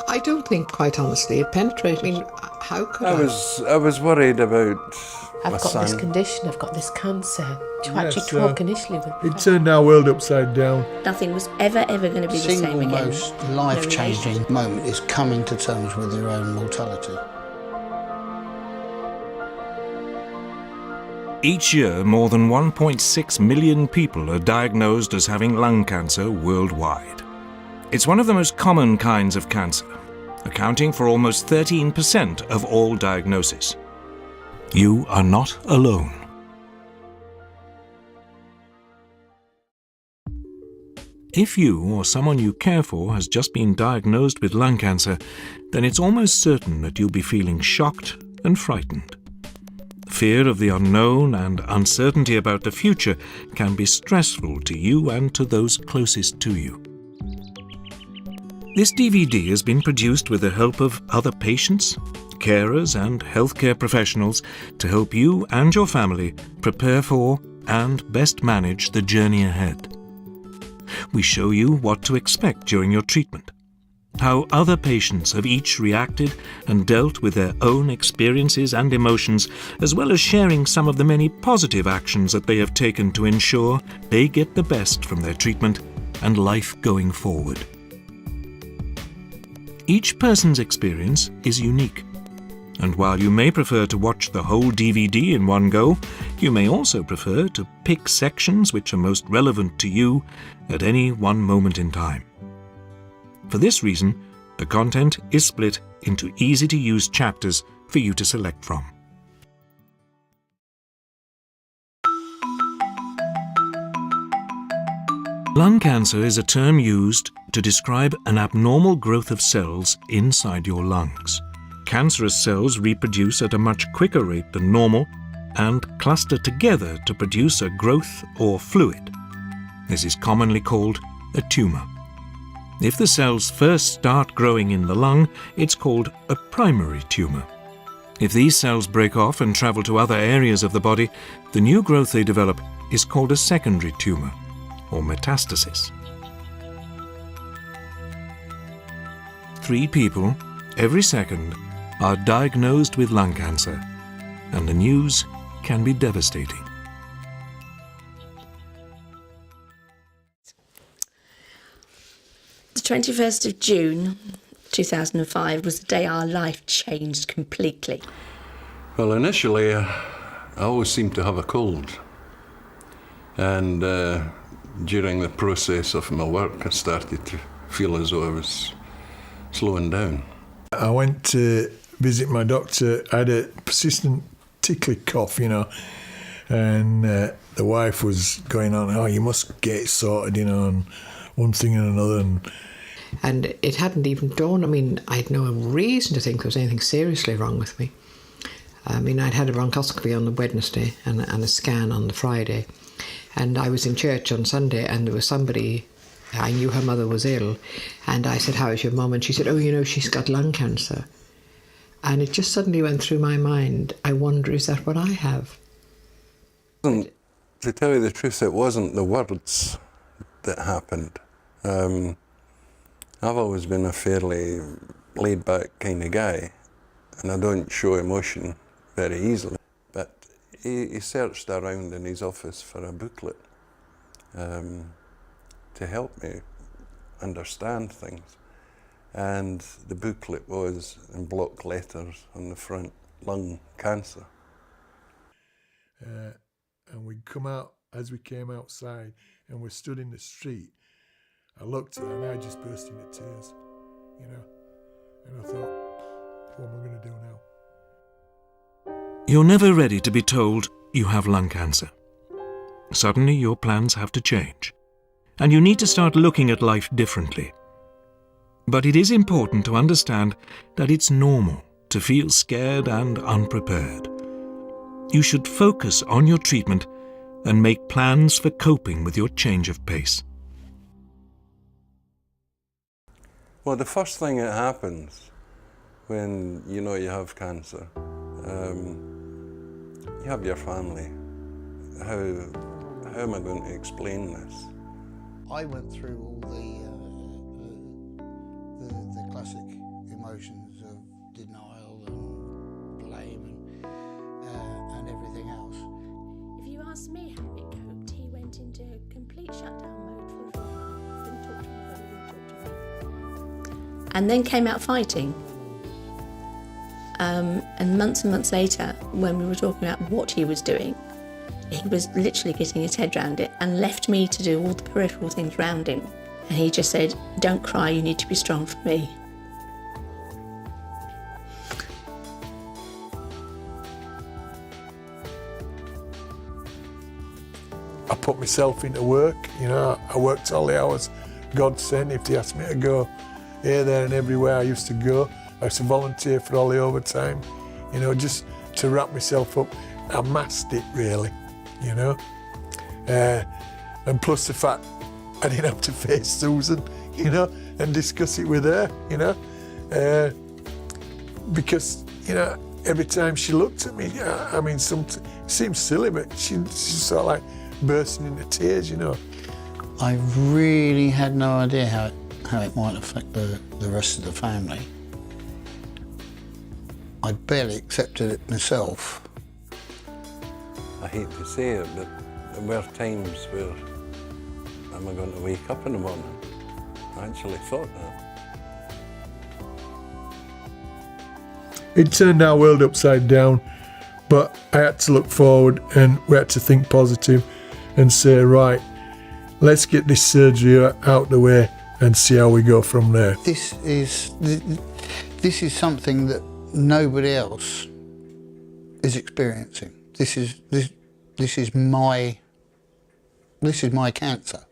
I don't think, quite honestly, it penetrated. I mean, how could I was worried about I've my got son. this condition, I've got this cancer. To actually talk initially with It turned our world upside down. Nothing was ever going to be the same again. The single most life-changing moment is coming to terms with your own mortality. Each year, more than 1.6 million people are diagnosed as having lung cancer worldwide. It's one of the most common kinds of cancer, accounting for almost 13% of all diagnoses. You are not alone. If you or someone you care for has just been diagnosed with lung cancer, then it's almost certain that you'll be feeling shocked and frightened. Fear of the unknown and uncertainty about the future can be stressful to you and to those closest to you. This DVD has been produced with the help of other patients, carers and healthcare professionals to help you and your family prepare for and best manage the journey ahead. We show you what to expect during your treatment, how other patients have each reacted and dealt with their own experiences and emotions, as well as sharing some of the many positive actions that they have taken to ensure they get the best from their treatment and life going forward. Each person's experience is unique, and while you may prefer to watch the whole DVD in one go, you may also prefer to pick sections which are most relevant to you at any one moment in time. For this reason, the content is split into easy-to-use chapters for you to select from. Lung cancer is a term used to describe an abnormal growth of cells inside your lungs. Cancerous cells reproduce at a much quicker rate than normal and cluster together to produce a growth or fluid. This is commonly called a tumour. If the cells first start growing in the lung, it's called a primary tumour. If these cells break off and travel to other areas of the body, the new growth they develop is called a secondary tumour, or metastasis. 3 people every second are diagnosed with lung cancer, and the news can be devastating. The 21st of June 2005 was the day our life changed completely. Well, initially, I always seemed to have a cold. And during the process of my work, I started to feel as though I was slowing down. I went to visit my doctor. I had a persistent tickly cough, and the wife was going on, "Oh, you must get it sorted, and one thing and another." And it hadn't even dawned. I mean, I had no reason to think there was anything seriously wrong with me. I mean, I'd had a bronchoscopy on the Wednesday and a scan on the Friday. And I was in church on Sunday, and there was somebody, I knew her mother was ill, and I said, "How is your mum?" And she said, "Oh, she's got lung cancer." And it just suddenly went through my mind, I wonder, is that what I have? To tell you the truth, it wasn't the words that happened. I've always been a fairly laid-back kind of guy, and I don't show emotion very easily. But he searched around in his office for a booklet to help me understand things. And the booklet was in block letters on the front, lung cancer. And we come out, as we came outside and we stood in the street, I looked at her and I just burst into tears, and I thought, what am I going to do now? You're never ready to be told you have lung cancer. Suddenly your plans have to change, and you need to start looking at life differently. But it is important to understand that it's normal to feel scared and unprepared. You should focus on your treatment and make plans for coping with your change of pace. Well, the first thing that happens when you have cancer, you have your family. How am I going to explain this? I went through all the classic emotions of denial and blame and everything else. If you ask me how it coped, he went into complete shutdown mode for a few months. Didn't talk to anybody, didn't talk to me. And then came out fighting. And months later, when we were talking about what he was doing, he was literally getting his head around it and left me to do all the peripheral things around him. And he just said, "Don't cry, you need to be strong for me." I put myself into work, you know, I worked all the hours God sent. If they asked me to go here, there and everywhere, I used to go. I used to volunteer for all the overtime, you know, just to wrap myself up. I masked it really, you know. And plus the fact I didn't have to face Susan, you know, and discuss it with her, you know. Because, you know, every time she looked at me, I mean, it seems silly, but she's sort of like bursting into tears, you know. I really had no idea how it might affect the rest of the family. I barely accepted it myself. I hate to say it, but there were times where, am I going to wake up in the morning? I actually thought that. It turned our world upside down, but I had to look forward and we had to think positive and say, right, let's get this surgery out the way and see how we go from there. This is something that nobody else is experiencing. This is my cancer.